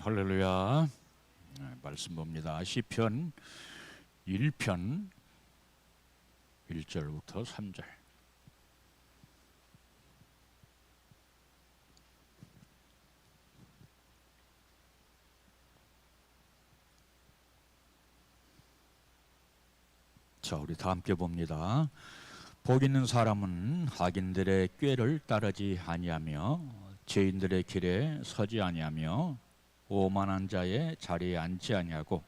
할렐루야. 말씀 봅니다. 시편 1편 1절부터 3절. 자, 우리 다 함께 봅니다. 복 있는 사람은 악인들의 꾀를 따르지 아니하며 죄인들의 길에 서지 아니하며 오만한 자의 자리에 앉지 아니하고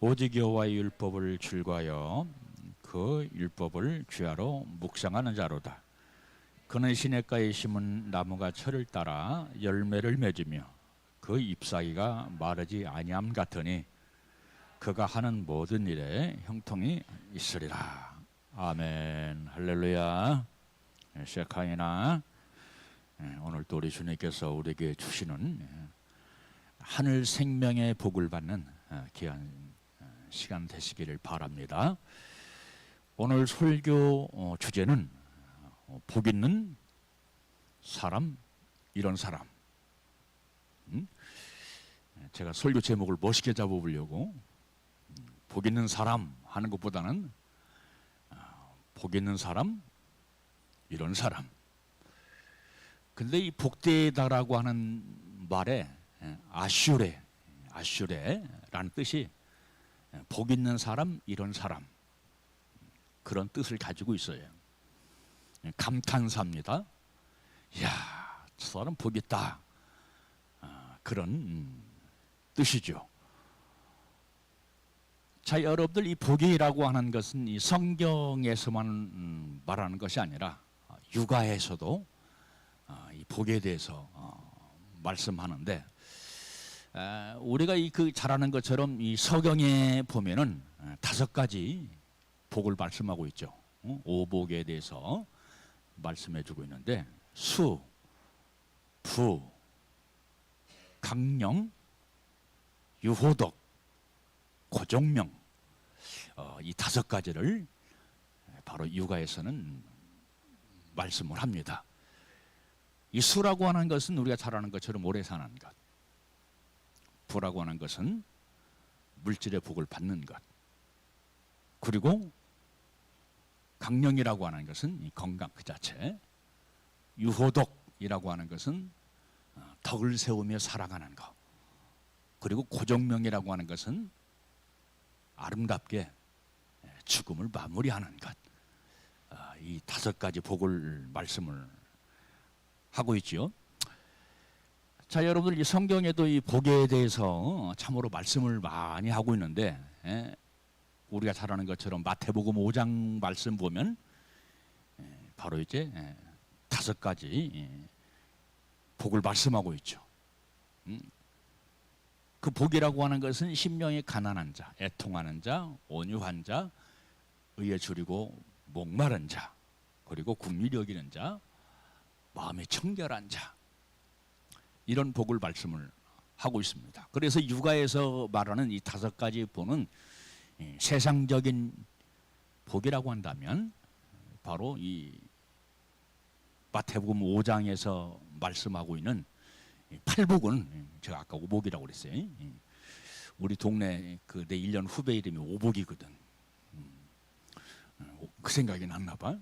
오직 여호와의 율법을 즐거하여 그 율법을 주야로 묵상하는 자로다. 그는 시냇가에 심은 나무가 철을 따라 열매를 맺으며 그 잎사귀가 마르지 아니함 같으니 그가 하는 모든 일에 형통이 있으리라. 아멘. 할렐루야. 셰카이나. 오늘 또 우리 주님께서 우리에게 주시는 하늘 생명의 복을 받는 귀한 시간 되시기를 바랍니다. 오늘 설교 주제는 복 있는 사람, 이런 사람. 제가 설교 제목을 멋있게 잡아보려고 복 있는 사람 하는 것보다는 복 있는 사람, 이런 사람. 근데 이 복되다라고 하는 말에 아슈레라는 뜻이 복 있는 사람, 이런 사람, 그런 뜻을 가지고 있어요. 감탄사입니다. 이야, 저 사람 복 있다, 그런 뜻이죠. 자, 여러분들, 이 복이라고 하는 것은 이 성경에서만 말하는 것이 아니라 육아에서도 이 복에 대해서 말씀하는데, 우리가 잘 아는 것처럼 이 서경에 보면은 5가지 복을 말씀하고 있죠. 오복에 대해서 말씀해주고 있는데, 수, 부, 강령, 유호덕, 고종명, 이 5가지를 바로 육아에서는 말씀을 합니다. 이 수라고 하는 것은 우리가 잘 아는 것처럼 오래 사는 것, 부라고 하는 것은 물질의 복을 받는 것, 그리고 강령이라고 하는 것은 이 건강 그 자체, 유호덕이라고 하는 것은 덕을 세우며 살아가는 것, 그리고 고종명이라고 하는 것은 아름답게 죽음을 마무리하는 것. 이 5가지 복을 말씀을 하고 있죠. 자, 여러분들, 이 성경에도 이 복에 대해서 참으로 말씀을 많이 하고 있는데, 우리가 잘 아는 것처럼 마태복음 5장 말씀 보면 바로 이제 5가지 복을 말씀하고 있죠. 그 복이라고 하는 것은 심령이 가난한 자, 애통하는 자, 온유한 자, 의에 줄이고 목마른 자, 그리고 긍휼히 여기는 자, 마음이 청결한 자, 이런 복을 말씀을 하고 있습니다. 그래서 육아에서 말하는 이 5가지 복은 세상적인 복이라고 한다면 바로 이 마태복음 5장에서 말씀하고 있는 8복은, 제가 아까 오복이라고 그랬어요. 우리 동네 내 1년 후배 이름이 오복이거든. 그 생각이 났나 봐.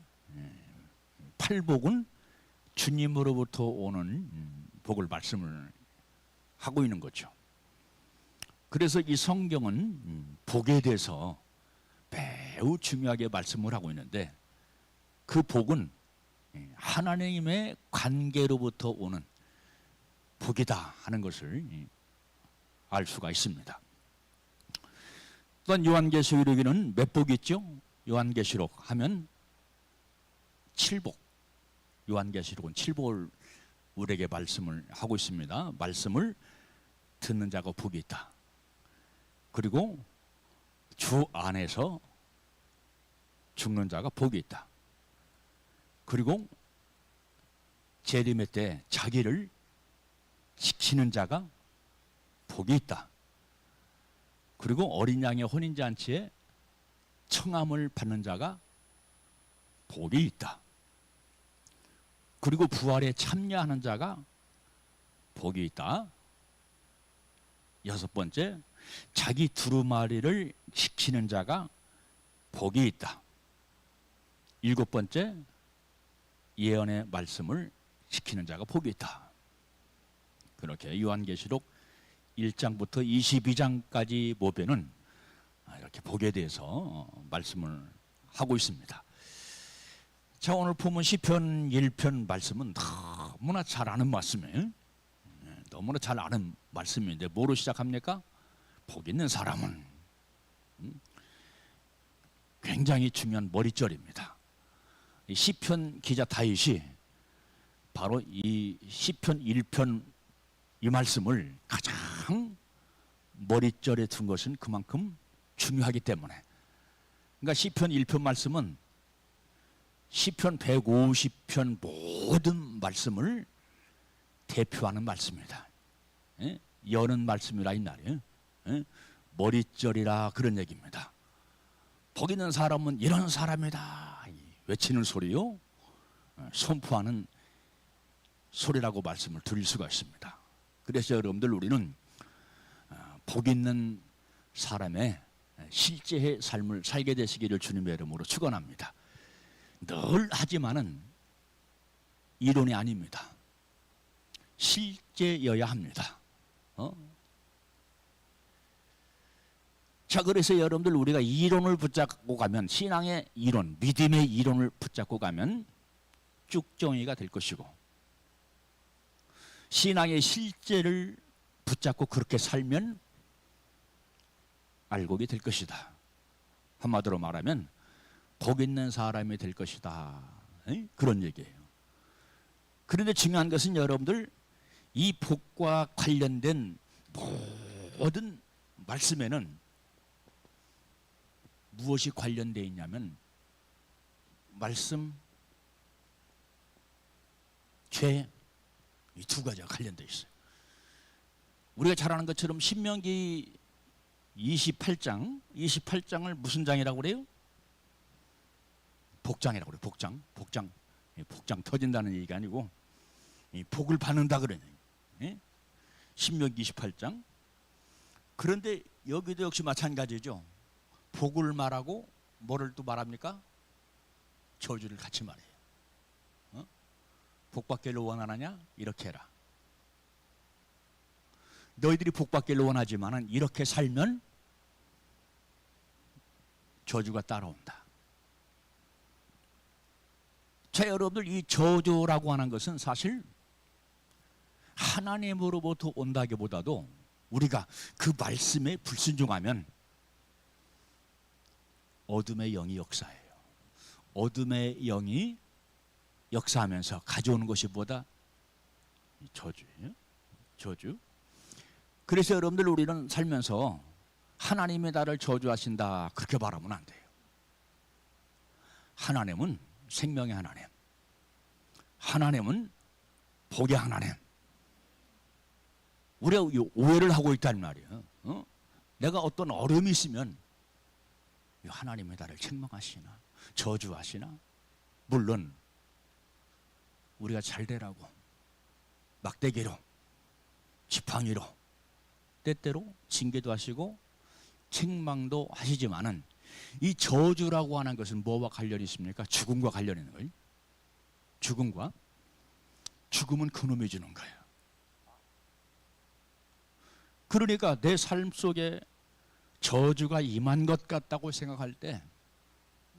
8복은 주님으로부터 오는 복을 말씀을 하고 있는 거죠. 그래서 이 성경은 복에 대해서 매우 중요하게 말씀을 하고 있는데, 그 복은 하나님의 관계로부터 오는 복이다 하는 것을 알 수가 있습니다. 또한 요한계시록에는 몇 복이 있죠? 요한계시록 하면 7복. 요한계시록은 7복을 우리에게 말씀을 하고 있습니다. 말씀을 듣는 자가 복이 있다. 그리고 주 안에서 죽는 자가 복이 있다. 그리고 재림의 때 자기를 지키는 자가 복이 있다. 그리고 어린 양의 혼인잔치에 청함을 받는 자가 복이 있다. 그리고 부활에 참여하는 자가 복이 있다. 여섯 번째, 자기 두루마리를 지키는 자가 복이 있다. 일곱 번째, 예언의 말씀을 지키는 자가 복이 있다. 그렇게 요한계시록 1장부터 22장까지 보면은 이렇게 복에 대해서 말씀을 하고 있습니다. 자, 오늘 보면 시편 1편 말씀은 너무나 잘 아는 말씀이에요. 너무나 잘 아는 말씀인데 뭐로 시작합니까? 복 있는 사람은. 굉장히 중요한 머릿절입니다. 이 시편 기자 다윗이 바로 이 시편 1편 이 말씀을 가장 머릿절에 둔 것은 그만큼 중요하기 때문에. 그러니까 시편 1편 말씀은 시편 150편 모든 말씀을 대표하는 말씀입니다. 예? 여는 말씀이라 이 말이에요. 예? 머릿절이라 그런 얘기입니다. 복 있는 사람은 이런 사람이다 외치는 소리요, 선포하는 소리라고 말씀을 드릴 수가 있습니다. 그래서 여러분들 우리는 복 있는 사람의 실제의 삶을 살게 되시기를 주님의 이름으로 축원합니다. 늘 하지만은 이론이 아닙니다. 실제여야 합니다. 자, 그래서 여러분들 우리가 이론을 붙잡고 가면, 신앙의 이론, 믿음의 이론을 붙잡고 가면 쭉정이가 될 것이고, 신앙의 실제를 붙잡고 그렇게 살면 알곡이 될 것이다. 한마디로 말하면 복 있는 사람이 될 것이다. 그런 얘기예요. 그런데 중요한 것은 여러분들 이 복과 관련된 모든 말씀에는 무엇이 관련되어 있냐면 말씀, 죄, 이 두 가지가 관련되어 있어요. 우리가 잘 아는 것처럼 신명기 28장을 무슨 장이라고 그래요? 복장이라고 그래요. 복장 터진다는 얘기가 아니고 복을 받는다 그러네. 신명기 28장. 그런데 여기도 역시 마찬가지죠. 복을 말하고 뭐를 또 말합니까? 저주를 같이 말해요. 복받기를 원하느냐? 이렇게 해라. 너희들이 복받기를 원하지만은 이렇게 살면 저주가 따라온다. 자, 여러분들 이 저주라고 하는 것은 사실 하나님으로부터 온다기보다도 우리가 그 말씀에 불순종하면 어둠의 영이 역사해요. 어둠의 영이 역사하면서 가져오는 것이 뭐다? 저주예요. 저주. 그래서 여러분들 우리는 살면서 하나님이 나를 저주하신다 그렇게 말하면 안 돼요. 하나님은 생명의 하나님, 하나님은 복의 하나님. 우리가 오해를 하고 있단 말이에요. 내가 어떤 어려움이 있으면 하나님이 나를 책망하시나 저주하시나. 물론 우리가 잘 되라고 막대기로 지팡이로 때때로 징계도 하시고 책망도 하시지만은 이 저주라고 하는 것은 뭐와 관련이 있습니까? 죽음과 관련이 있는 거예요. 죽음은 그놈이 주는 거예요. 그러니까 내 삶 속에 저주가 임한 것 같다고 생각할 때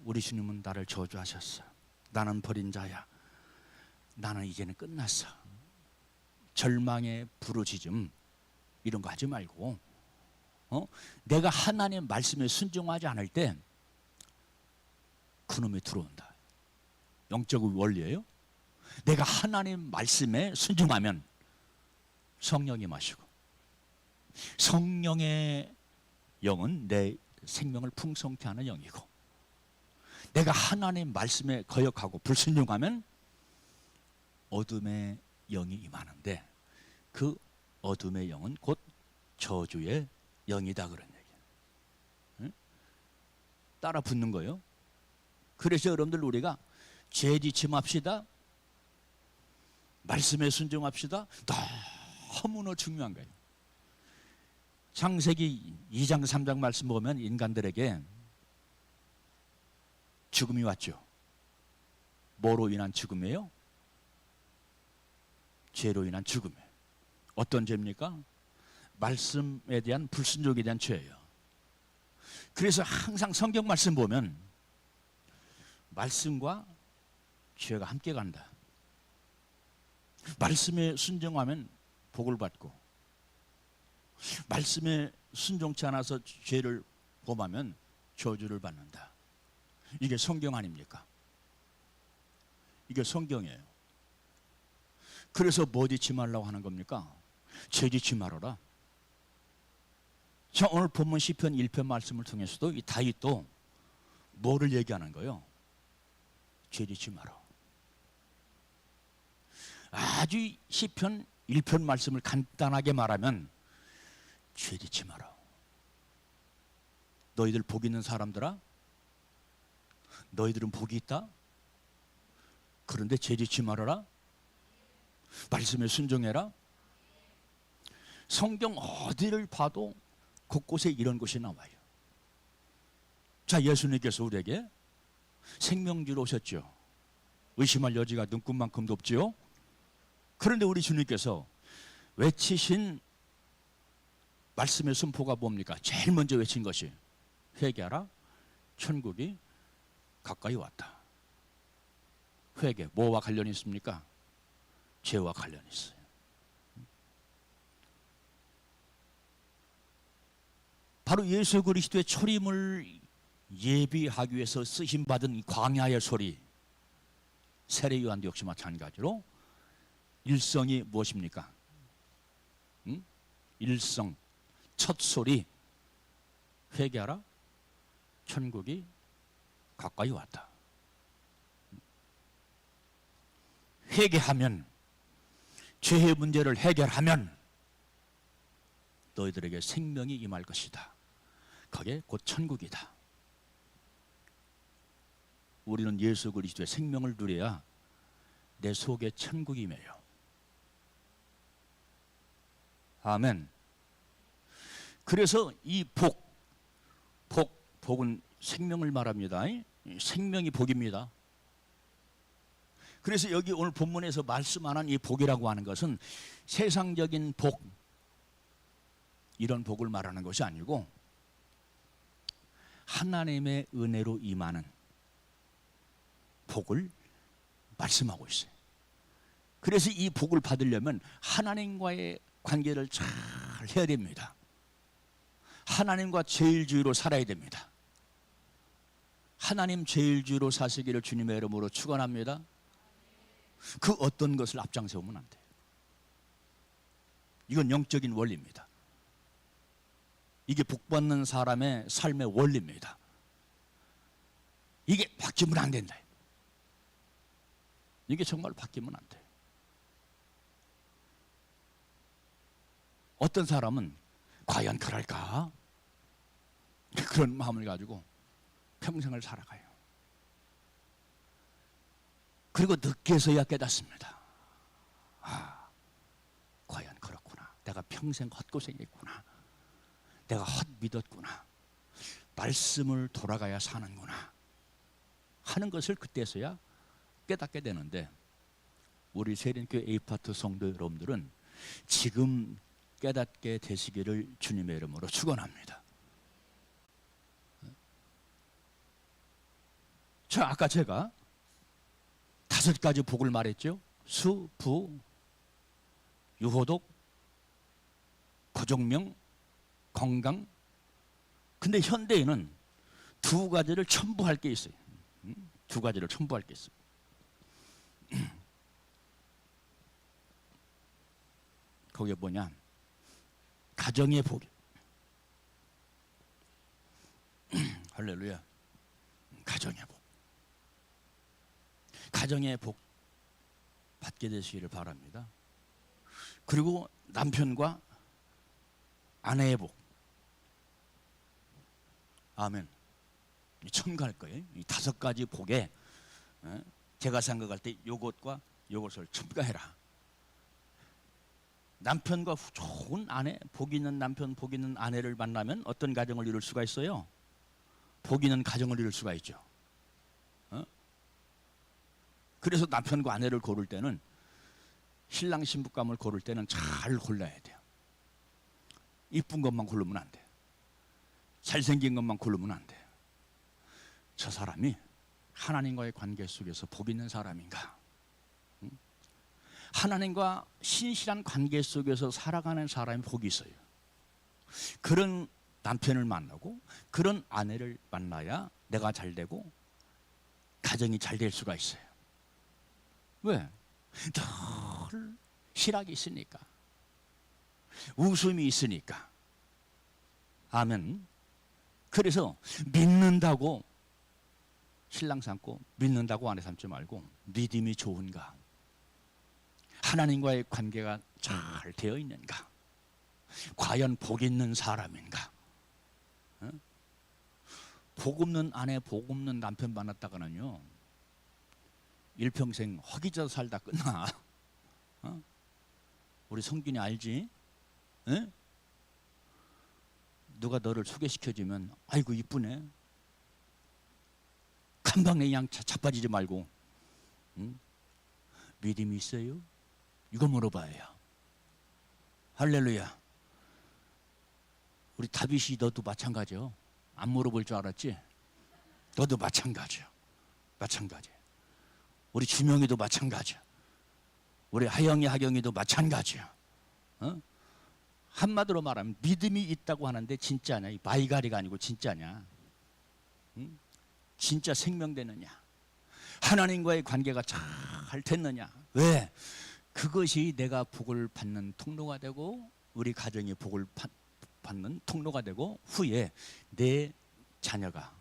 우리 주님은 나를 저주하셨어. 나는 버린 자야. 나는 이제는 끝났어. 절망의 부르짖음 이런 거 하지 말고 내가 하나님 말씀에 순종하지 않을 때 그놈이 들어온다. 영적 원리예요. 내가 하나님 말씀에 순종하면 성령이 마시고, 성령의 영은 내 생명을 풍성케 하는 영이고, 내가 하나님 말씀에 거역하고 불순종하면 어둠의 영이 임하는데 그 어둠의 영은 곧 저주의 영이다 그런 얘기예요. 응? 따라 붙는 거예요. 그래서 여러분들 우리가 죄 지침합시다. 말씀에 순종합시다. 너무나 중요한 거예요. 창세기 2장 3장 말씀 보면 인간들에게 죽음이 왔죠. 뭐로 인한 죽음이에요? 죄로 인한 죽음이에요. 어떤 죄입니까? 말씀에 대한 불순종에 대한 죄예요. 그래서 항상 성경 말씀 보면 말씀과 죄가 함께 간다. 말씀에 순종하면 복을 받고, 말씀에 순종치 않아서 죄를 범하면 저주를 받는다. 이게 성경 아닙니까? 이게 성경이에요. 그래서 뭐 짓지 말라고 하는 겁니까? 죄 짓지 말아라. 자, 오늘 본문 시편 1편 말씀을 통해서도 이 다윗도 뭐를 얘기하는 거예요? 죄 짓지 마라. 아주 시편 1편 말씀을 간단하게 말하면 죄 짓지 마라. 너희들 복 있는 사람들아, 너희들은 복이 있다. 그런데 죄 짓지 말아라. 말씀에 순종해라. 성경 어디를 봐도 곳곳에 이런 것이 나와요. 자, 예수님께서 우리에게 생명주로 오셨죠. 의심할 여지가 눈금만큼도 없지요. 그런데 우리 주님께서 외치신 말씀의 선포가 뭡니까? 제일 먼저 외친 것이 회개하라, 천국이 가까이 왔다. 회개, 뭐와 관련이 있습니까? 죄와 관련이 있어요. 바로 예수 그리스도의 초림을 예비하기 위해서 쓰심받은 이 광야의 소리, 세례 요한도 역시 마찬가지로 일성이 무엇입니까? 일성, 첫 소리, 회개하라, 천국이 가까이 왔다. 회개하면, 죄의 문제를 해결하면 너희들에게 생명이 임할 것이다. 그게 곧 천국이다. 우리는 예수 그리스도의 생명을 누려야 내 속에 천국이 임해요. 아멘. 그래서 이 복은 생명을 말합니다. 생명이 복입니다. 그래서 여기 오늘 본문에서 말씀하는 이 복이라고 하는 것은 세상적인 복, 이런 복을 말하는 것이 아니고 하나님의 은혜로 임하는 복을 말씀하고 있어요. 그래서 이 복을 받으려면 하나님과의 관계를 잘 해야 됩니다. 하나님과 제일주의로 살아야 됩니다. 하나님 제일주의로 사시기를 주님의 이름으로 축원합니다. 그 어떤 것을 앞장세우면 안 돼요. 이건 영적인 원리입니다. 이게 복받는 사람의 삶의 원리입니다. 이게 바뀌면 안 된다. 이게 정말 바뀌면 안 돼요. 어떤 사람은 과연 그럴까? 그런 마음을 가지고 평생을 살아가요. 그리고 늦게서야 깨닫습니다. 아, 과연 그렇구나. 내가 평생 헛고생했구나. 내가 헛믿었구나. 말씀을 돌아가야 사는구나 하는 것을 그때서야 깨닫게 되는데, 우리 세린교회 A파트 성도 여러분들은 지금 깨닫게 되시기를 주님의 이름으로 축원합니다. 자, 아까 제가 5가지 복을 말했죠. 수, 부, 유호독, 고종명, 건강. 근데 현대인은 2가지를 첨부할 게 있어요. 2가지를 첨부할 게 있어요. 거기에 뭐냐? 가정의 복. 할렐루야. 가정의 복. 가정의 복 받게 되시기를 바랍니다. 그리고 남편과 아내의 복. 아멘. 천국 갈 거예요. 이 5가지 복에 제가 생각할 때 요것과 요것을 첨가해라. 남편과 좋은 아내, 복 있는 남편, 복 있는 아내를 만나면 어떤 가정을 이룰 수가 있어요? 복 있는 가정을 이룰 수가 있죠. 그래서 남편과 아내를 고를 때는, 신랑 신부감을 고를 때는 잘 골라야 돼요. 이쁜 것만 고르면 안 돼. 잘생긴 것만 고르면 안 돼. 저 사람이 하나님과의 관계 속에서 복 있는 사람인가? 하나님과 신실한 관계 속에서 살아가는 사람이 복이 있어요. 그런 남편을 만나고 그런 아내를 만나야 내가 잘 되고 가정이 잘 될 수가 있어요. 왜? 늘 희락이 있으니까, 웃음이 있으니까. 아멘. 그래서 믿는다고 신랑 삼고 믿는다고 아내 삼지 말고 믿음이 좋은가, 하나님과의 관계가 잘 되어 있는가, 과연 복 있는 사람인가. 복 없는 아내, 복 없는 남편 만났다가는요, 일평생 허기져 살다 끝나. 우리 성균이 알지? 에? 누가 너를 소개시켜주면 아이고 이쁘네, 금방 그냥 자빠지지 말고, 믿음이 있어요? 이거 물어봐요. 할렐루야. 우리 다윗이 너도 마찬가지요. 안 물어볼 줄 알았지? 너도 마찬가지야. 마찬가지. 우리 주명이도 마찬가지야. 우리 하영이, 하경이도 마찬가지야. 한마디로 말하면 믿음이 있다고 하는데 진짜냐? 마이가리가 아니고 진짜냐? 진짜 생명되느냐? 하나님과의 관계가 잘 됐느냐? 왜? 그것이 내가 복을 받는 통로가 되고 우리 가정이 복을 받는 통로가 되고 후에 내 자녀가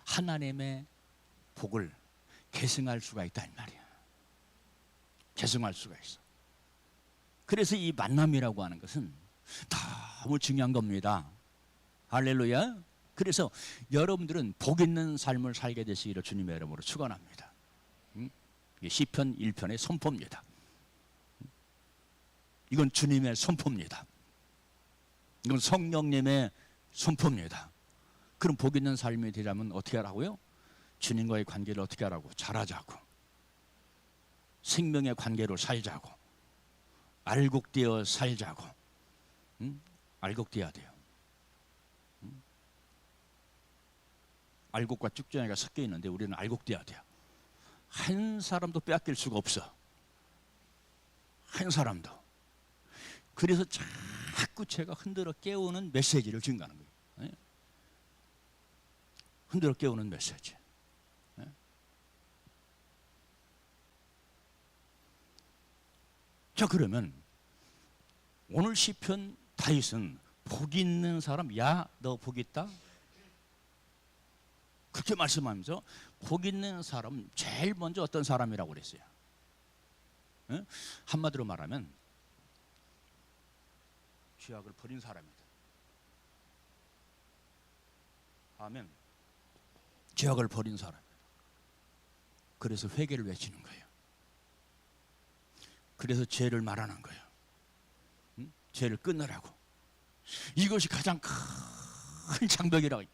하나님의 복을 계승할 수가 있다 이 말이야. 계승할 수가 있어. 그래서 이 만남이라고 하는 것은 너무 중요한 겁니다. 할렐루야. 그래서 여러분들은 복 있는 삶을 살게 되시기를 주님의 이름으로 축원합니다. 시편 1편의 선포입니다. 이건 주님의 선포입니다. 이건 성령님의 선포입니다. 그럼 복 있는 삶이 되려면 어떻게 하라고요? 주님과의 관계를 어떻게 하라고? 잘하자고. 생명의 관계로 살자고. 알곡되어 살자고. 알곡되어야 돼요. 알곡과 쭉정이가 섞여 있는데 우리는 알곡되어야 돼요. 한 사람도 빼앗길 수가 없어. 한 사람도. 그래서 자꾸 제가 흔들어 깨우는 메시지를 증가하는 거예요. 흔들어 깨우는 메시지. 자, 그러면 오늘 시편 다윗은 복 있는 사람, 야, 너 복 있다? 그렇게 말씀하면서 복 있는 사람 제일 먼저 어떤 사람이라고 그랬어요? 한마디로 말하면 죄악을 버린 사람이다. 아멘. 죄악을 버린 사람. 그래서 회개를 외치는 거예요. 그래서 죄를 말하는 거예요. 죄를 끊으라고. 이것이 가장 큰 장벽이라고.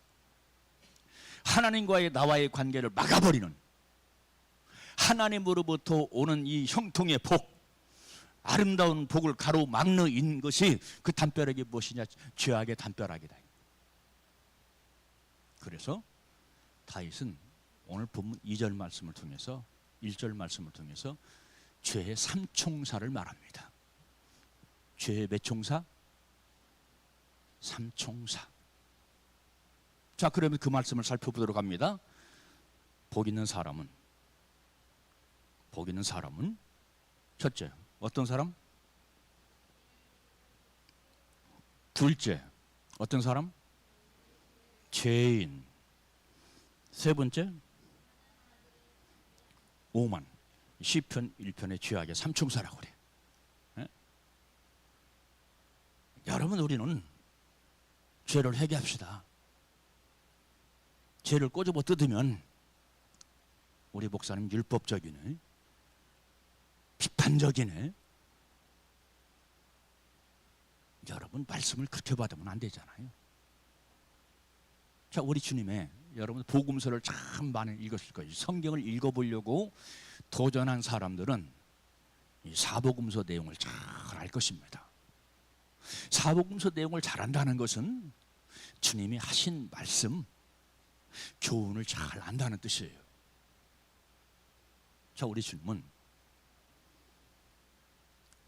하나님과의 나와의 관계를 막아버리는, 하나님으로부터 오는 이 형통의 복, 아름다운 복을 가로막는 것이 그 담벼락이 무엇이냐? 죄악의 담벼락이다. 그래서 다윗은 오늘 본문 2절 말씀을 통해서 1절 말씀을 통해서 죄의 3총사를 말합니다. 죄의 몇 총사? 3총사. 자, 그러면 그 말씀을 살펴보도록 합니다. 복 있는 사람은 첫째, 어떤 사람? 둘째, 어떤 사람? 죄인. 세 번째, 오만. 시편 1편의 죄악의 3총사라고 그래. 여러분, 우리는 죄를 회개합시다. 죄를 꼬집어 뜯으면 우리 목사님 율법적이네, 비판적이네, 여러분 말씀을 그렇게 받으면 안 되잖아요. 자, 우리 주님의 여러분 복음서를 참 많이 읽었을 거예요. 성경을 읽어보려고 도전한 사람들은 이 사복음서 내용을 잘 알 것입니다. 사복음서 내용을 잘 안다는 것은 주님이 하신 말씀, 교훈을 잘 안다는 뜻이에요. 자, 우리 주님은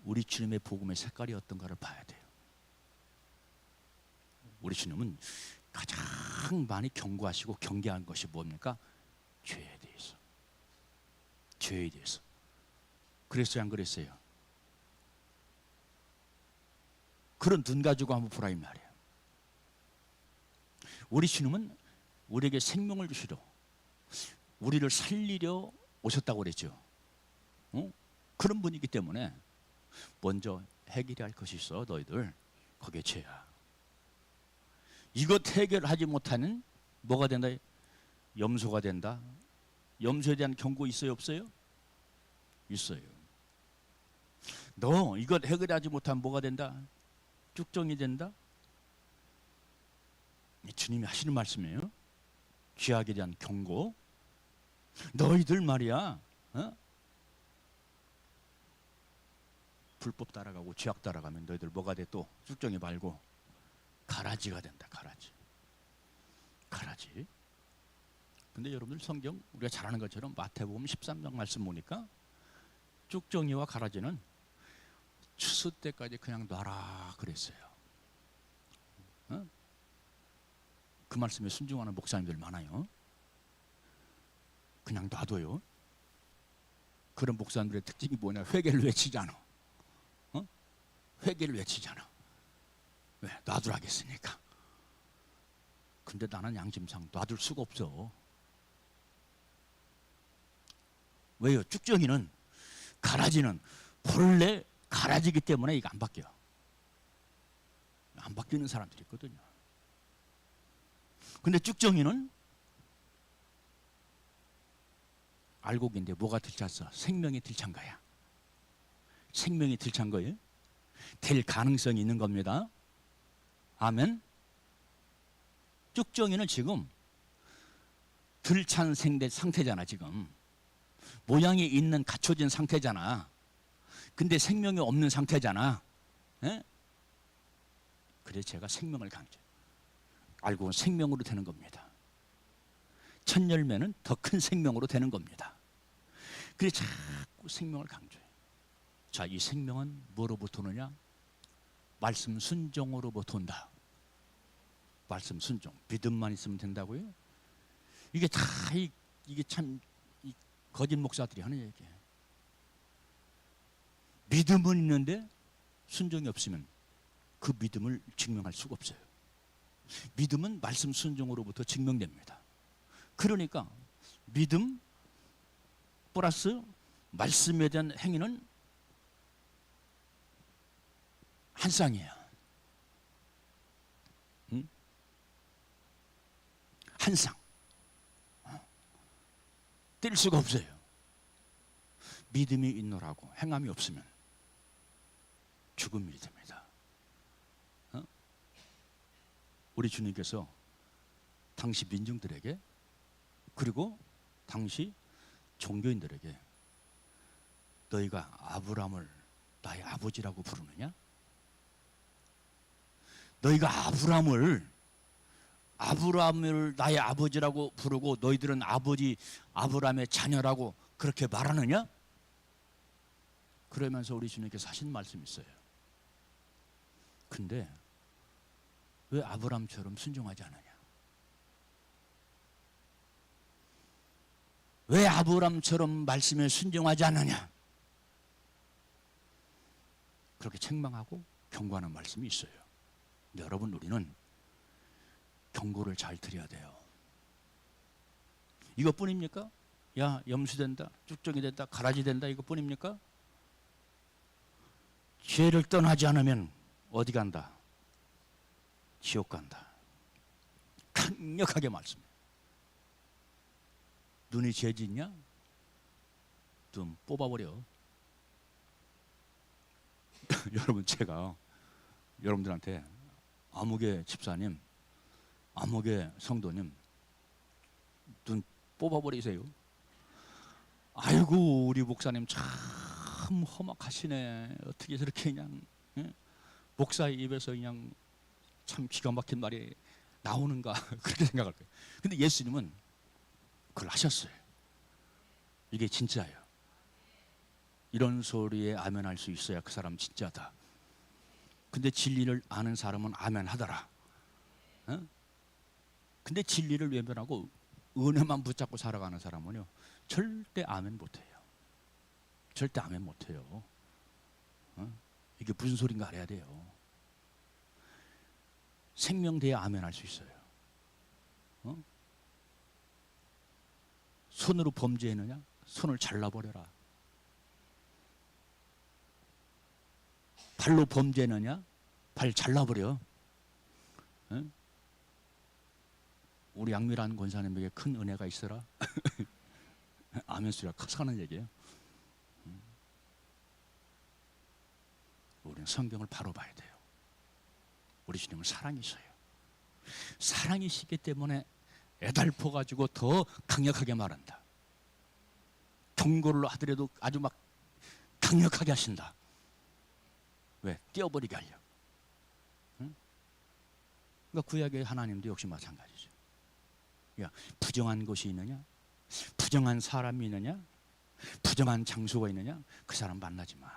우리 주님의 복음의 색깔이 어떤가를 봐야 돼요. 우리 주님은 가장 많이 경고하시고 경계한 것이 뭡니까? 죄에 대해서. 죄에 대해서. 그랬어요, 안 그랬어요? 그런 눈 가지고 한번 보라 이 말이에요. 우리 주님은 우리에게 생명을 주시러, 우리를 살리려 오셨다고 그랬죠. 그런 분이기 때문에 먼저 해결해야 할 것이 있어. 너희들 그게 죄야. 이것 해결하지 못하는 뭐가 된다? 염소가 된다. 염소에 대한 경고 있어요, 없어요? 있어요. 너 이것 해결하지 못하면 뭐가 된다? 쭉정이 된다. 주님이 하시는 말씀이에요. 죄악에 대한 경고. 너희들 말이야, 불법 따라가고 죄악 따라가면 너희들 뭐가 돼? 또 쭉정이 말고 가라지가 된다. 가라지. 근데 여러분들 성경 우리가 잘 아는 것처럼 마태복음 13장 말씀 보니까 쭉정이와 가라지는 추수 때까지 그냥 놔라 그랬어요. 그 말씀에 순종하는 목사님들 많아요. 그냥 놔둬요. 그런 목사님들의 특징이 뭐냐? 회개를 외치지 않아. 회개를 외치지 않아. 왜? 놔두라겠으니까. 근데 나는 양심상 놔둘 수가 없어. 왜요? 쭉정이는, 가라지는 본래 가라지기 때문에 이거 안 바뀌어. 안 바뀌는 사람들이 있거든요. 근데 쭉정이는 알고 있는데 뭐가 들쳤어? 생명이 들찬 거야. 생명이 들찬 거예요. 될 가능성이 있는 겁니다. 아멘. 쭉정이는 지금 들찬 상태잖아. 지금 모양이 있는 갖춰진 상태잖아. 근데 생명이 없는 상태잖아. 에? 그래서 제가 생명을 강조해요. 알고 생명으로 되는 겁니다. 첫 열매는 더 큰 생명으로 되는 겁니다. 그래서 자꾸 생명을 강조해요. 자, 이 생명은 뭐로부터 오느냐? 말씀 순종으로부터 온다. 말씀 순종. 믿음만 있으면 된다고요? 이게 다 이게 참 거짓 목사들이 하는 얘기예요. 믿음은 있는데 순종이 없으면 그 믿음을 증명할 수가 없어요. 믿음은 말씀 순종으로부터 증명됩니다. 그러니까 믿음 플러스 말씀에 대한 행위는 한 쌍이에요. 응? 한 쌍. 뗄 수가 없어요. 믿음이 있노라고 행함이 없으면 죽음이 됩니다. 우리 주님께서 당시 민중들에게 그리고 당시 종교인들에게 너희가 아브라함을 나의 아버지라고 부르느냐? 너희가 아브라함을 나의 아버지라고 부르고 너희들은 아버지 아브라함의 자녀라고 그렇게 말하느냐? 그러면서 우리 주님께서 하신 말씀이 있어요. 근데 왜 아브라함처럼 순종하지 않느냐? 왜 아브라함처럼 말씀에 순종하지 않느냐? 그렇게 책망하고 경고하는 말씀이 있어요. 근데 여러분, 우리는 경고를 잘 드려야 돼요. 이것뿐입니까? 야, 염수된다, 쭉정이 된다, 가라지 된다, 이것뿐입니까? 죄를 떠나지 않으면 어디 간다? 지옥 간다. 강력하게 말씀해요. 눈이 죄 짓냐? 좀 뽑아버려. 여러분, 제가 여러분들한테 아무개 집사님, 아무개 성도님 눈 뽑아버리세요. 아이고 우리 목사님 참 험악하시네. 어떻게 저렇게 그냥 목사의 입에서 그냥 참 기가 막힌 말이 나오는가 그렇게 생각할 거예요. 근데 예수님은 그걸 하셨어요. 이게 진짜예요. 이런 소리에 아멘할 수 있어야 그 사람 진짜다. 근데 진리를 아는 사람은 아멘하더라. 근데 진리를 외면하고 은혜만 붙잡고 살아가는 사람은요 절대 아멘 못해요. 절대 아멘 못해요. 이게 무슨 소린가 알아야 돼요. 생명돼야 아멘할 수 있어요. 손으로 범죄했느냐? 손을 잘라버려라. 발로 범죄했느냐? 발 잘라버려. 우리 양미란 권사님에게 큰 은혜가 있어라. 아멘 소리가 커서 하는 얘기예요. 우리는 성경을 바로 봐야 돼요. 우리 주님은 사랑이셔요. 사랑이시기 때문에 애달퍼 가지고 더 강력하게 말한다. 경고를 하더라도 아주 막 강력하게 하신다. 왜? 띄어버리게 하려. 그러니까 구약의 하나님도 역시 마찬가지죠. 야, 부정한 것이 있느냐? 부정한 사람이 있느냐? 부정한 장소가 있느냐? 그 사람 만나지 마.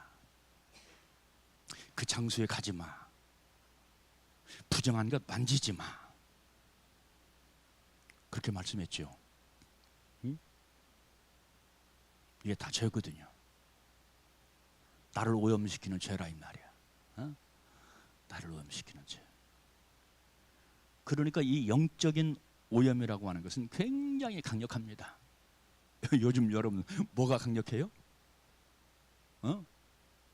그 장소에 가지 마. 부정한 것 만지지 마. 그렇게 말씀했죠. 이게 다 죄거든요. 나를 오염시키는 죄라 이 말이야. 나를 오염시키는 죄. 그러니까 이 영적인 오염이라고 하는 것은 굉장히 강력합니다. 요즘 여러분 뭐가 강력해요?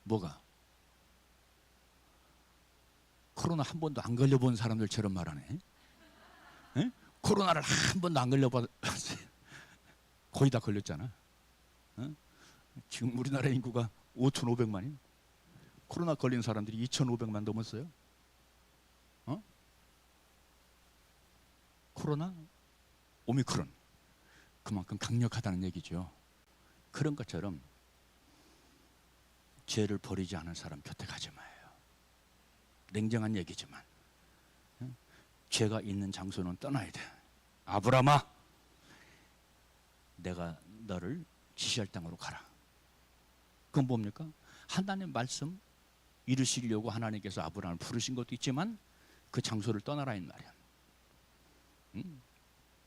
뭐가? 코로나 한 번도 안 걸려본 사람들처럼 말하네. 코로나를 한 번도 안 걸려봤어요. 거의 다 걸렸잖아. 지금 우리나라 인구가 5,500만이요. 코로나 걸린 사람들이 2,500만 넘었어요. 코로나, 오미크론 그만큼 강력하다는 얘기죠. 그런 것처럼 죄를 버리지 않은 사람 곁에 가지 마요. 냉정한 얘기지만 죄가 있는 장소는 떠나야 돼. 아브라함아, 내가 너를 지시할 땅으로 가라. 그건 뭡니까? 하나님 말씀 이루시려고 하나님께서 아브라함을 부르신 것도 있지만 그 장소를 떠나라 이 말이야.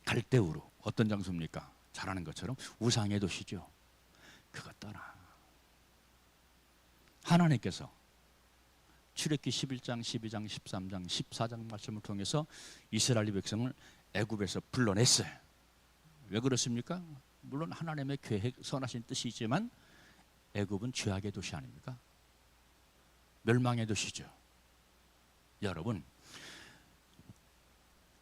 갈대우로 어떤 장소입니까? 잘 아는 것처럼 우상의 도시죠. 그거 떠나. 하나님께서 출애굽기 11장, 12장, 13장, 14장 말씀을 통해서 이스라엘 백성을 애굽에서 불러냈어요. 왜 그렇습니까? 물론 하나님의 계획, 선하신 뜻이 있지만 애굽은 죄악의 도시 아닙니까? 멸망의 도시죠. 여러분,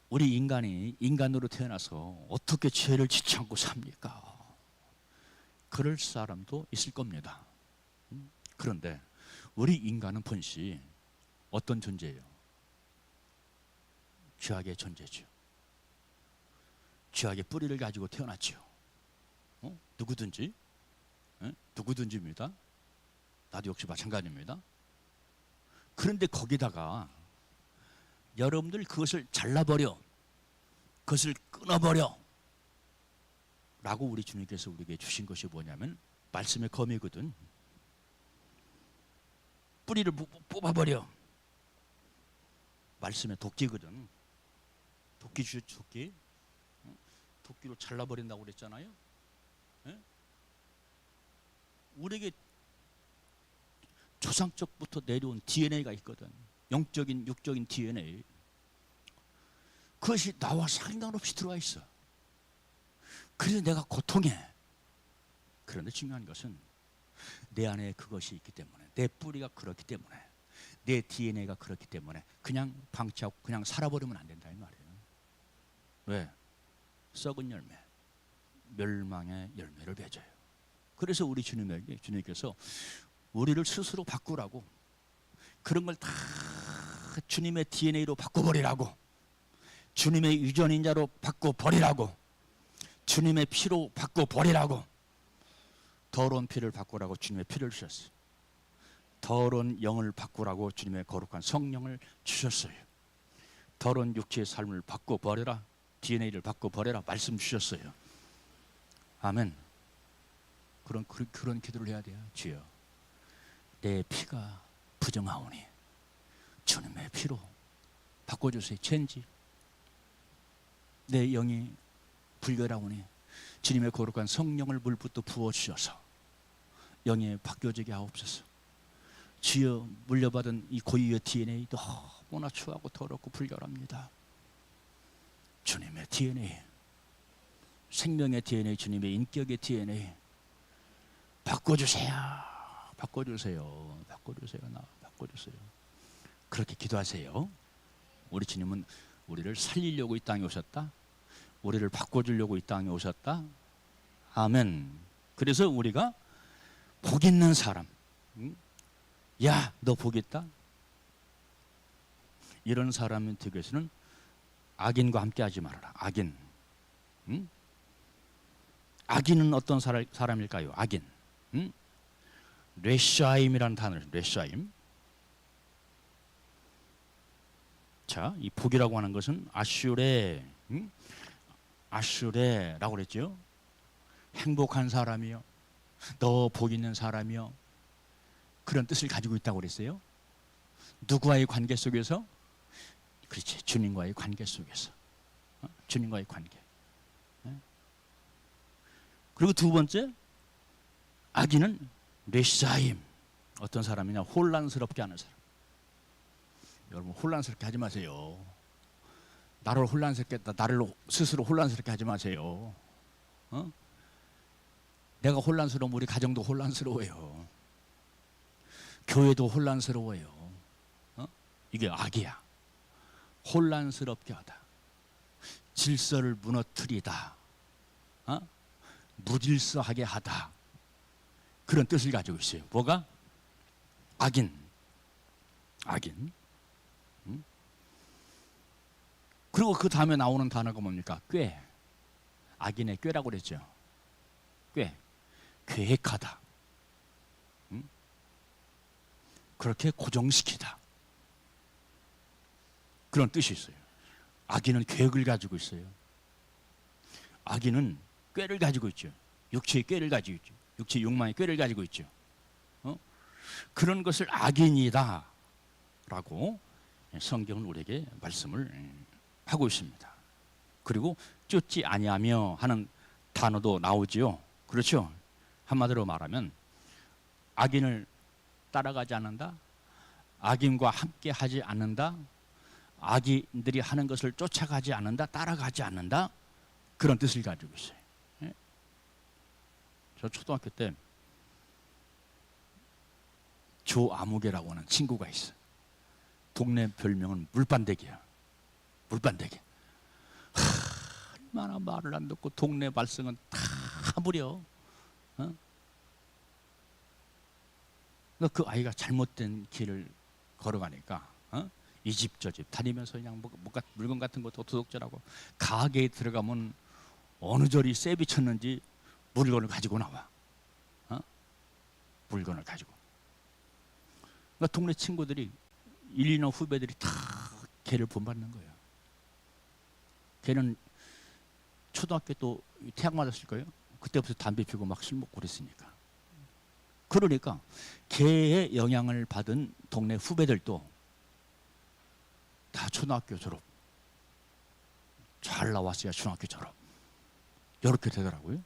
우리 인간이 인간으로 태어나서 어떻게 죄를 짓지 않고 삽니까? 그럴 사람도 있을 겁니다. 그런데 우리 인간은 본시 어떤 존재예요? 죄악의 존재죠. 죄악의 뿌리를 가지고 태어났죠. 누구든지, 누구든지입니다. 나도 역시 마찬가지입니다. 그런데 거기다가 여러분들 그것을 잘라버려, 그것을 끊어버려 라고 우리 주님께서 우리에게 주신 것이 뭐냐면 말씀의 검이거든. 뿌리를 뽑아버려. 말씀의 도끼거든. 도끼 주죠, 도끼. 도끼로 잘라버린다고 그랬잖아요. 우리에게 조상적부터 내려온 DNA가 있거든. 영적인, 육적인 DNA. 그것이 나와 상관없이 들어와 있어. 그래서 내가 고통해. 그런데 중요한 것은 내 안에 그것이 있기 때문에, 내 뿌리가 그렇기 때문에, 내 DNA가 그렇기 때문에 그냥 방치하고 그냥 살아버리면 안 된다 이 말이에요. 왜? 썩은 열매, 멸망의 열매를 맺어요. 그래서 우리 주님께서 우리를 스스로 바꾸라고 그런 걸 다 주님의 DNA로 바꿔버리라고, 주님의 유전인자로 바꿔버리라고, 주님의 피로 바꿔버리라고, 더러운 피를 바꾸라고 주님의 피를 주셨어요. 더러운 영을 바꾸라고 주님의 거룩한 성령을 주셨어요. 더러운 육체의 삶을 바꿔버려라, DNA를 바꿔버려라 말씀 주셨어요. 아멘. 그런 기도를 해야 돼요. 주여, 내 피가 부정하오니 주님의 피로 바꿔주세요. 체인지. 내 영이 불결하오니 주님의 거룩한 성령을 물부터 부어주셔서 영이 바뀌어지게 하옵소서. 주여, 물려받은 이 고유의 DNA 너무나 추하고 더럽고 불결합니다. 주님의 DNA, 생명의 DNA, 주님의 인격의 DNA 바꿔주세요. 바꿔주세요. 바꿔주세요. 나 바꿔주세요. 그렇게 기도하세요. 우리 주님은 우리를 살리려고 이 땅에 오셨다. 우리를 바꿔주려고 이 땅에 오셨다. 아멘. 그래서 우리가 복 있는 사람, 야, 너 복 있다? 이런 사람이 되기 위해서는 악인과 함께 하지 말아라. 악인. 악인은 어떤 사람일까요? 악인. 레샤임이라는 단어를, 레샤임. 자, 이 복이라고 하는 것은 아슈레, 아슈레라고 그랬죠. 행복한 사람이요, 너 복 있는 사람이요, 그런 뜻을 가지고 있다고 그랬어요. 누구와의 관계 속에서? 그렇지, 주님과의 관계 속에서. 주님과의 관계. 그리고 두 번째, 악인은 레샤임. 어떤 사람이냐? 혼란스럽게 하는 사람. 여러분, 혼란스럽게 하지 마세요. 나를 혼란스럽게, 나를 스스로 혼란스럽게 하지 마세요. 내가 혼란스러우면 우리 가정도 혼란스러워요. 교회도 혼란스러워요. 이게 악이야. 혼란스럽게 하다, 질서를 무너뜨리다, 무질서하게 하다, 그런 뜻을 가지고 있어요. 뭐가? 악인. 악인. 그리고 그 다음에 나오는 단어가 뭡니까? 꾀. 악인의 꾀라고 그랬죠. 꾀. 계획하다. 그렇게 고정시키다. 그런 뜻이 있어요. 악인은 계획을 가지고 있어요. 악인은 꾀를 가지고 있죠. 육체의 꾀를 가지고 있죠. 육체의 욕망의 꾀를 가지고 있죠. 그런 것을 악인이다 라고 성경은 우리에게 말씀을 하고 있습니다. 그리고 쫓지 아니하며 하는 단어도 나오지요. 그렇죠? 한마디로 말하면 악인을 따라가지 않는다, 악인과 함께 하지 않는다, 악인들이 하는 것을 쫓아가지 않는다, 따라가지 않는다, 그런 뜻을 가지고 있어요. 저 초등학교 때 조아무개라고 하는 친구가 있어. 동네 별명은 물반대기야. 물반대기. 얼마나 말을 안 듣고 동네 발성은 다 부려. 그 아이가 잘못된 길을 걸어가니까 이 집 저 집 다니면서 그냥 물건 같은 것도 도둑질하고, 가게에 들어가면 어느 절이 세비 쳤는지 물건을 가지고 나와. 물건을 가지고. 그러니까 동네 친구들이, 1, 2년 후배들이 다 걔를 본받는 거예요. 걔는 초등학교 또 태학 맞았을 거예요. 그때부터 담배 피우고 막 술 먹고 그랬으니까. 그러니까 걔의 영향을 받은 동네 후배들도 다 초등학교 졸업, 잘 나왔어야 중학교 졸업, 이렇게 되더라고요.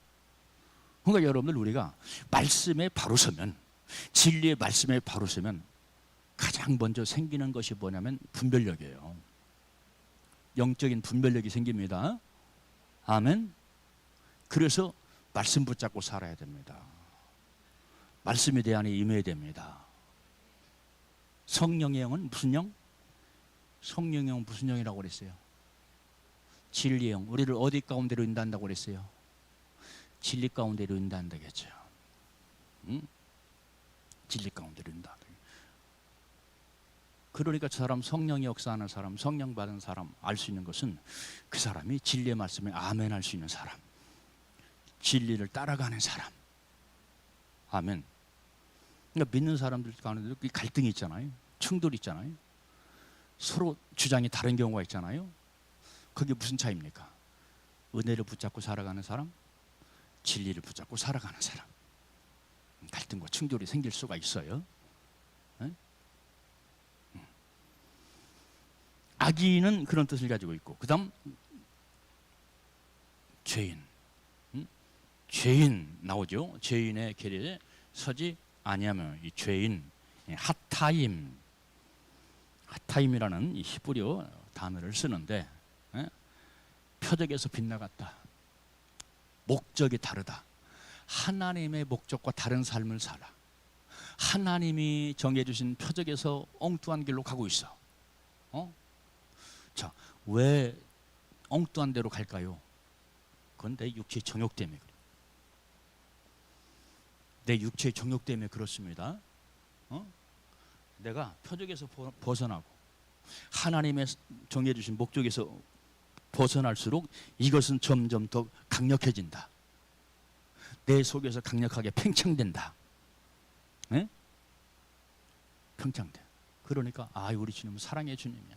그러니까 여러분들, 우리가 말씀에 바로 서면, 진리의 말씀에 바로 서면 가장 먼저 생기는 것이 뭐냐면 분별력이에요. 영적인 분별력이 생깁니다. 아멘. 그래서 말씀 붙잡고 살아야 됩니다. 말씀에 대한 임해야 됩니다. 성령의 영은 무슨 영? 성령의 영은 무슨 영이라고 그랬어요? 진리의 영. 우리를 어디 가운데로 인도한다고 그랬어요? 진리 가운데로 인도한다겠죠. 진리 가운데로 인도한다. 그러니까 저 사람 성령이 역사하는 사람, 성령 받은 사람 알 수 있는 것은 그 사람이 진리의 말씀에 아멘 할 수 있는 사람, 진리를 따라가는 사람. 아멘. 그러니까 믿는 사람들 간에도 갈등이 있잖아요. 충돌이 있잖아요. 서로 주장이 다른 경우가 있잖아요. 그게 무슨 차이입니까? 은혜를 붙잡고 살아가는 사람, 진리를 붙잡고 살아가는 사람. 갈등과 충돌이 생길 수가 있어요. 네? 악인은 그런 뜻을 가지고 있고, 그 다음 죄인. 죄인 나오죠. 죄인의 계례에 서지 아니하며, 이 죄인, 핫타임이라는 이 히브리어 단어를 쓰는데, 표적에서 빗나갔다, 목적이 다르다, 하나님의 목적과 다른 삶을 살아, 하나님이 정해주신 표적에서 엉뚱한 길로 가고 있어. 자, 왜 엉뚱한 데로 갈까요? 그건 내 육체의 정욕 때문에 그래. 내 육체의 정욕 때문에 그렇습니다. 내가 표적에서 벗어나고 하나님의 정해주신 목적에서 벗어날수록 이것은 점점 더 강력해진다. 내 속에서 강력하게 팽창된다. 네? 팽창돼. 그러니까 우리 주님은 사랑의 주님이야.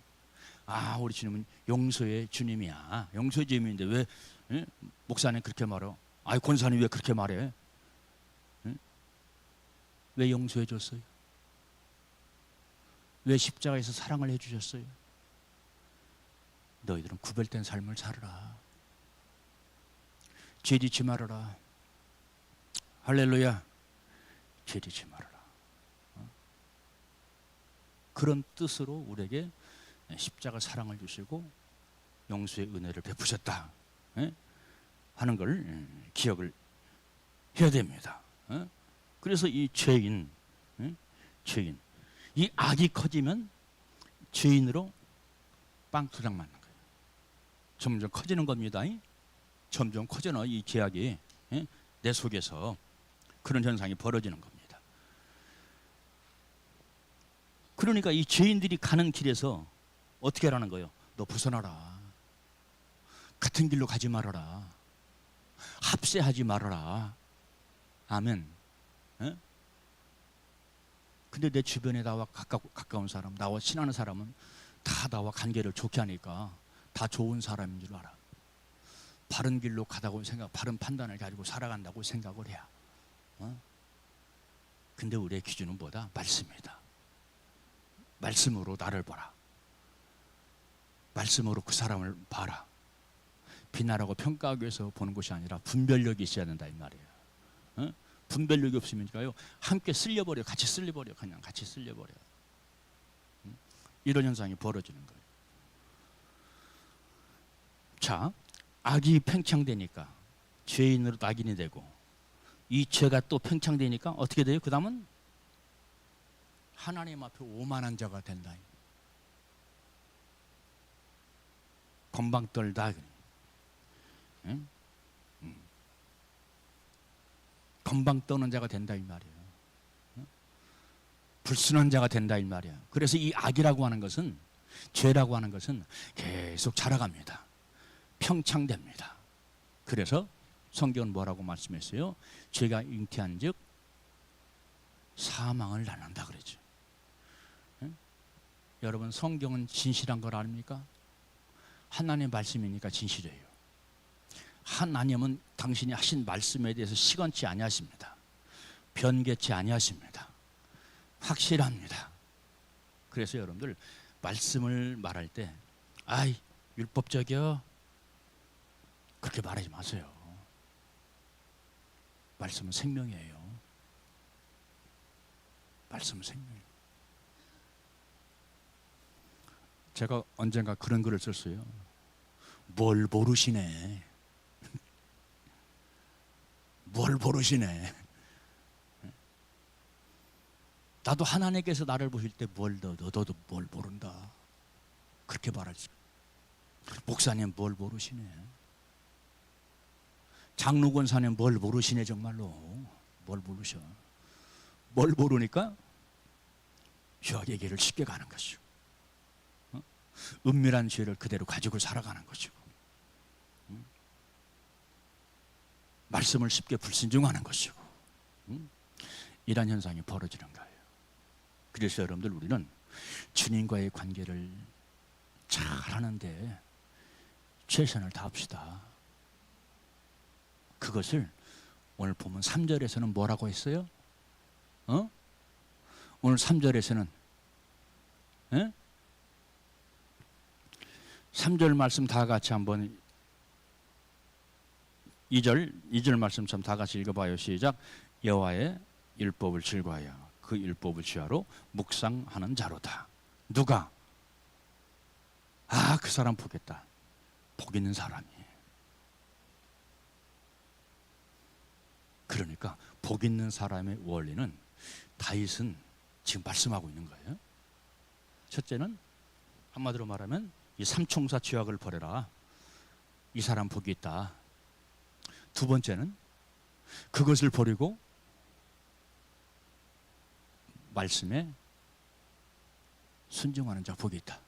우리 주님은 용서의 주님이야. 용서의 주님인데 왜 목사님 그렇게 말해? 권사님 왜 그렇게 말해? 왜 용서해 줬어요? 왜 십자가에서 사랑을 해주셨어요? 너희들은 구별된 삶을 살아라. 죄짓지 말아라. 할렐루야. 죄짓지 말아라. 그런 뜻으로 우리에게 십자가 사랑을 주시고 용서의 은혜를 베푸셨다 하는 걸 기억을 해야 됩니다. 그래서 이 죄인, 이 악이 커지면 죄인으로 빵투장 맞는 거예요. 점점 커지는 겁니다. 점점 커지는 이 죄악이 내 속에서 그런 현상이 벌어지는 겁니다. 그러니까 이 죄인들이 가는 길에서 어떻게 하라는 거예요? 너 벗어나라. 같은 길로 가지 말아라. 합세하지 말아라. 아멘. 근데 내 주변에 나와 가까운 사람, 나와 친하는 사람은 다 나와 관계를 좋게 하니까 다 좋은 사람인 줄 알아. 바른 길로 가다고 바른 판단을 가지고 살아간다고 생각을 해야. 근데 우리의 기준은 뭐다? 말씀이다. 말씀으로 나를 봐라. 말씀으로 그 사람을 봐라. 비난하고 평가하기 위해서 보는 것이 아니라 분별력이 있어야 된다 이 말이에요. 분별력이 없으면요 함께 쓸려버려. 같이 쓸려버려. 그냥 같이 쓸려버려. 이런 현상이 벌어지는 거예요. 자, 악이 팽창되니까 죄인으로 낙인이 되고 이 죄가 또 팽창되니까 어떻게 돼요? 그 다음은 하나님 앞에 오만한 자가 된다. 건방 떨다. 건방 떠는 자가 된다 이 말이에요. 불순한 자가 된다 이 말이에요. 그래서 이 악이라고 하는 것은, 죄라고 하는 것은 계속 자라갑니다. 평창됩니다. 그래서 성경은 뭐라고 말씀했어요? 죄가 잉태한 즉 사망을 낳는다 그랬죠. 여러분, 성경은 진실한 걸 아닙니까? 하나님의 말씀이니까 진실이에요. 하나님은 당신이 하신 말씀에 대해서 시건치 아니하십니다. 변개치 아니하십니다. 확실합니다. 그래서 여러분들 말씀을 말할 때 율법적이요 그렇게 말하지 마세요. 말씀은 생명이에요. 말씀은 생명이에요. 제가 언젠가 그런 글을 썼어요. 뭘 모르시네. 뭘 모르시네. 나도 하나님께서 나를 보실 때 너도 뭘 모른다. 그렇게 말하지. 목사님 뭘 모르시네. 장로 권사님 뭘 모르시네. 정말로 뭘 모르셔. 뭘 모르니까 죄악의 길을 쉽게 가는 것이고 은밀한 죄를 그대로 가지고 살아가는 것이고, 말씀을 쉽게 불순종하는 것이고, 이런 현상이 벌어지는 거예요. 그래서 여러분들, 우리는 주님과의 관계를 잘 하는데 최선을 다합시다. 그것을 오늘 보면 3절에서는 뭐라고 했어요? 오늘 3절에서는 3절 말씀 다 같이 한번 2절 말씀 좀 다 같이 읽어봐요. 시작. 여호와의 율법을 즐거워하여 그 율법을 주야로 묵상하는 자로다. 누가? 그 사람 보겠다. 복 있는 사람이. 그러니까 복 있는 사람의 원리는 다윗은 지금 말씀하고 있는 거예요. 첫째는 한마디로 말하면 이 삼총사 죄악을 버려라. 이 사람 복이 있다. 두 번째는 그것을 버리고 말씀에 순종하는 자 복이 있다.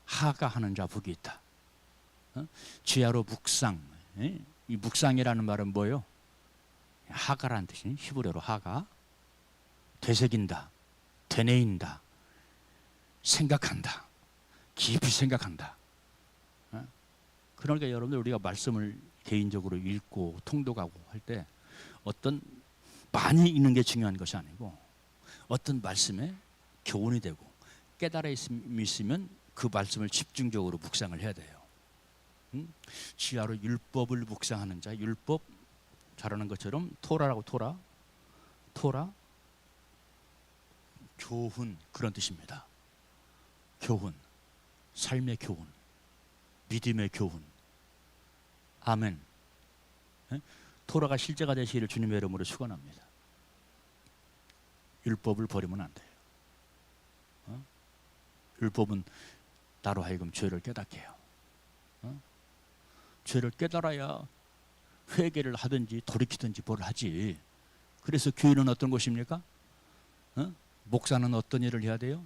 하가하는 자 복이 있다. 주야로 묵상. 이 묵상이라는 말은 뭐예요? 하가라는 뜻이 히브리어로 하가. 되새긴다, 되뇌인다, 생각한다, 깊이 생각한다. 그러니까 여러분들, 우리가 말씀을 개인적으로 읽고 통독하고 할 때 어떤 많이 읽는 게 중요한 것이 아니고 어떤 말씀에 교훈이 되고 깨달음이 있으면 그 말씀을 집중적으로 묵상을 해야 돼요. 주야로 율법을 묵상하는 자, 율법 잘하는 것처럼 토라라고, 토라 교훈, 그런 뜻입니다. 교훈, 삶의 교훈, 믿음의 교훈. 아멘. 토라가 실제가 되시기를 주님의 이름으로 축원합니다. 율법을 버리면 안 돼요. 율법은 나로 하여금 죄를 깨닫게 해요. 죄를 깨달아야 회개를 하든지 돌이키든지 뭘 하지. 그래서 교회는 어떤 곳입니까? 목사는 어떤 일을 해야 돼요?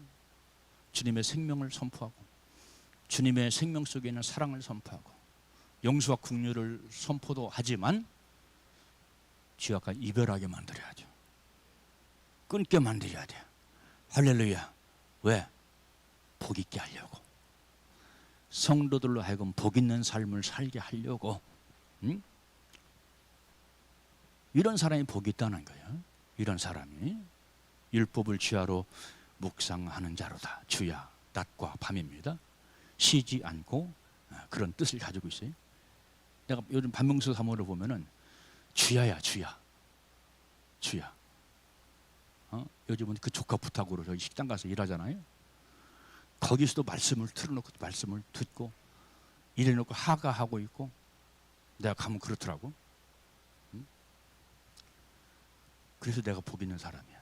주님의 생명을 선포하고, 주님의 생명 속에 있는 사랑을 선포하고, 용서와 긍휼을 선포도 하지만 죄악과 이별하게 만들어야죠. 끊게 만들어야 돼요. 할렐루야. 왜? 복 있게 하려고. 성도들로 하여금 복 있는 삶을 살게 하려고. 이런 사람이 복이 있다는 거예요. 이런 사람이 율법을 주야로 묵상하는 자로다. 주야, 낮과 밤입니다. 쉬지 않고 그런 뜻을 가지고 있어요. 내가 요즘 반명수 사모를 보면은 주야야, 주야. 요즘은 그 조카 부탁으로 저기 식당 가서 일하잖아요. 거기서도 말씀을 틀어놓고 말씀을 듣고 이래놓고 하가하고 있고, 내가 가면 그렇더라고. 그래서 내가 복 있는 사람이야.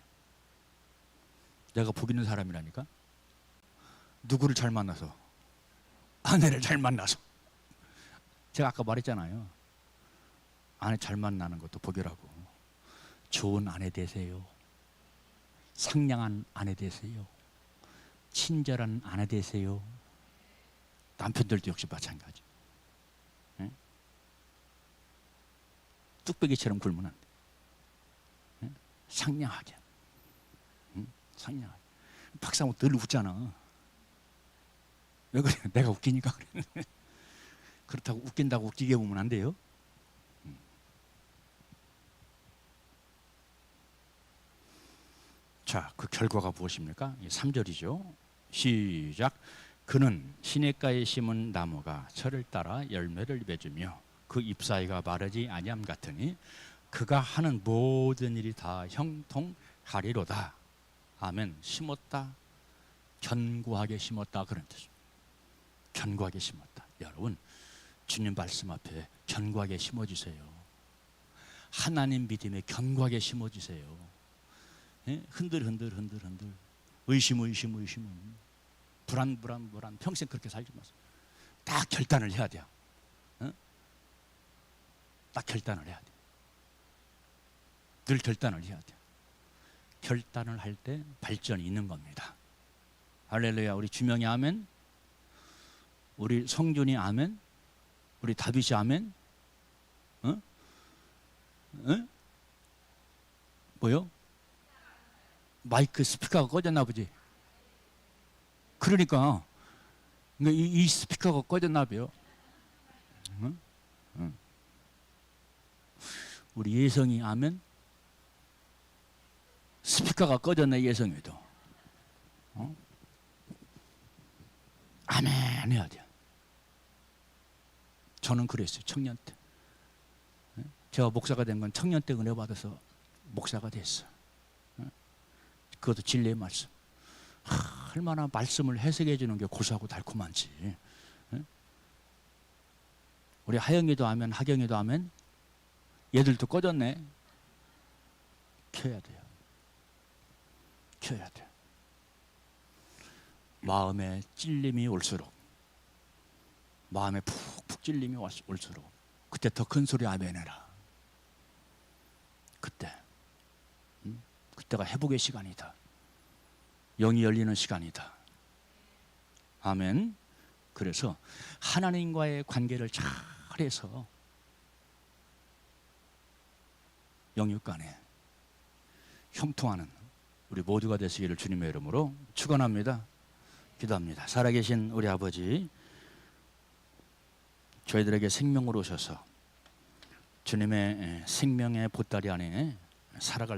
내가 복 있는 사람이라니까. 누구를 잘 만나서? 아내를 잘 만나서. 제가 아까 말했잖아요. 아내 잘 만나는 것도 복이라고. 좋은 아내 되세요. 상냥한 아내 되세요. 친절한 아내 되세요. 남편들도 역시 마찬가지. 뚝배기처럼 굴면 안 돼. 상냥하게. 상냥하게. 박사모 늘 웃잖아. 왜 그래? 내가 웃기니까 그래. 그렇다고 웃긴다고 웃기게 보면 안 돼요. 자, 그 결과가 무엇입니까? 3절이죠. 시작. 그는 시냇가에 심은 나무가 철을 따라 열매를 맺으며 그 잎사이가 마르지 아니함 같으니 그가 하는 모든 일이 다 형통하리로다. 아멘. 심었다. 견고하게 심었다. 그런 뜻입니다. 견고하게 심었다. 여러분, 주님 말씀 앞에 견고하게 심어주세요. 하나님 믿음에 견고하게 심어주세요. 흔들 의심 불안 평생 그렇게 살지 마세요. 딱 결단을 해야 돼요. 딱 결단을 해야 돼요. 늘 결단을 해야 돼요. 결단을 할 때 발전이 있는 겁니다. 할렐루야. 우리 주명이 아멘. 우리 성준이 아멘? 우리 다윗이 아멘? 어? 어? 뭐요? 마이크 스피커가 꺼졌나 보지. 그러니까 이 스피커가 꺼졌나 봐요. 응? 응. 우리 예성이 아멘? 스피커가 꺼졌네. 예성이도. 어? 아멘 해야 돼요. 저는 그랬어요. 청년 때. 제가 목사가 된 건 청년 때 은혜 받아서 목사가 됐어요. 그것도 진리의 말씀. 얼마나 말씀을 해석해 주는 게 고소하고 달콤한지. 우리 하영이도 하면, 하경이도 하면, 얘들도 꺼졌네. 켜야 돼요. 켜야 돼요. 마음에 찔림이 올수록, 마음에 푹푹 찔림이 올수록 그때 더 큰 소리 아멘 해라. 그때가 회복의 시간이다. 영이 열리는 시간이다. 아멘. 그래서 하나님과의 관계를 잘해서 영육간에 형통하는 우리 모두가 되시기를 주님의 이름으로 축원합니다. 기도합니다. 살아계신 우리 아버지, 저희들에게 생명으로 오셔서 주님의 생명의 보따리 안에 살아갈